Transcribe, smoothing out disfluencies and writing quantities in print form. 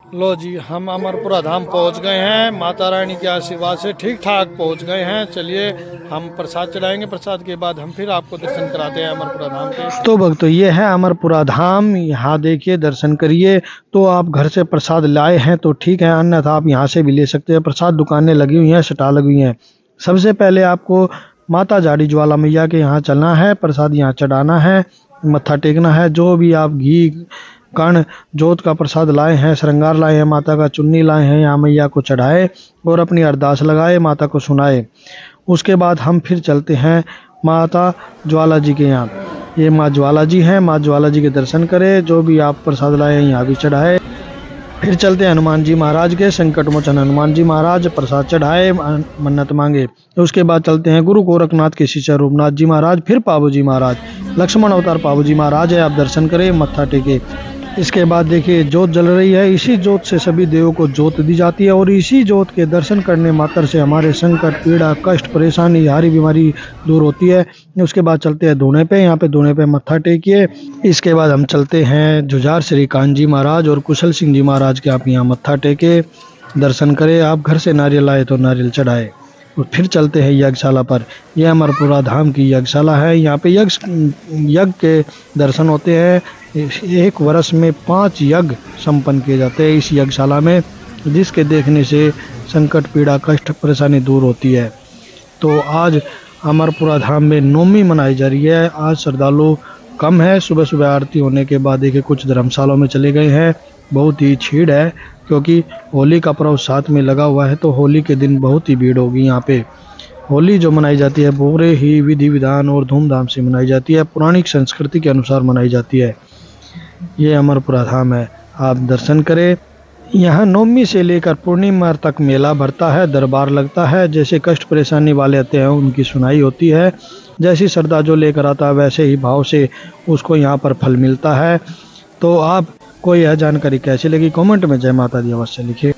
लो जी, हम अमरपुरा धाम पहुंच गए हैं। माता रानी के आशीर्वाद से ठीक ठाक पहुंच गए हैं। चलिए हम प्रसाद चढ़ाएंगे, प्रसाद के बाद हम फिर आपको दर्शन कराते हैं अमरपुरा धाम के। तो भक्तों, ये है अमरपुरा धाम। यहाँ देखिए, दर्शन करिए। तो आप घर से प्रसाद लाए हैं तो ठीक है, अन्यथा आप यहाँ से भी ले सकते हैं। प्रसाद दुकानें लगी हुई हैं, स्टॉल लगी हुई हैं। सबसे पहले आपको माता जाड़ी ज्वाला मैया के यहाँ चलना है, प्रसाद यहाँ चढ़ाना है, मत्था टेकना है। जो भी आप घी कण जोत का प्रसाद लाए हैं, श्रृंगार लाए हैं, माता का चुन्नी लाए हैं, यहाँ मैया को चढ़ाए और अपनी अरदास लगाए, माता को सुनाए। उसके बाद हम फिर चलते हैं माता ज्वाला जी के यहाँ। ये माँ ज्वाला जी हैं, माँ ज्वाला जी के दर्शन करें। जो भी आप प्रसाद लाए हैं यहाँ भी चढ़ाए। फिर चलते हैं हनुमान जी महाराज के, संकट मोचन हनुमान जी महाराज, प्रसाद चढ़ाए, मन्नत मांगे। उसके बाद चलते हैं गुरु गोरखनाथ के शिष्य रूपनाथ जी महाराज, फिर पाबू जी महाराज, लक्ष्मण अवतार पाबू जी महाराज है। आप दर्शन करें, मत्था टेके। इसके बाद देखिए जोत जल रही है। इसी जोत से सभी देवों को जोत दी जाती है और इसी जोत के दर्शन करने मात्र से हमारे संकट, पीड़ा, कष्ट, परेशानी, हारी बीमारी दूर होती है। उसके बाद चलते हैं धूने पे। यहाँ पे धूने पे मत्था टेकिए। इसके बाद हम चलते हैं जुझार श्री कान्ह जी महाराज और कुशल सिंह जी महाराज के। आप यहाँ मत्था टेके, दर्शन करें। आप घर से नारियल लाए तो नारियल चढ़ाए। और फिर चलते हैं यज्ञशाला पर। यह अमरपुरा धाम की यज्ञशाला है। यहाँ पे यज्ञ के दर्शन होते हैं। एक वर्ष में 5 यज्ञ संपन्न किए जाते हैं इस यज्ञशाला में, जिसके देखने से संकट, पीड़ा, कष्ट, परेशानी दूर होती है। तो आज अमरपुरा धाम में नवमी मनाई जा रही है। आज श्रद्धालु कम है। सुबह सुबह आरती होने के बाद देखिए कुछ धर्मशालाओं में चले गए हैं। बहुत ही भीड़ है क्योंकि होली का पर्व साथ में लगा हुआ है, तो होली के दिन बहुत ही भीड़ होगी। यहाँ पे होली जो मनाई जाती है पूरे ही विधि विधान और धूमधाम से मनाई जाती है, पौराणिक संस्कृति के अनुसार मनाई जाती है। ये अमरपुरा धाम है, आप दर्शन करें। यहाँ नवमी से लेकर पूर्णिमा तक मेला भरता है, दरबार लगता है। जैसे कष्ट परेशानी वाले आते हैं उनकी सुनाई होती है। जैसी श्रद्धा जो लेकर आता है वैसे ही भाव से उसको यहाँ पर फल मिलता है। तो आपको यह जानकारी कैसी लगी, कमेंट में जय माता दी अवश्य लिखिए।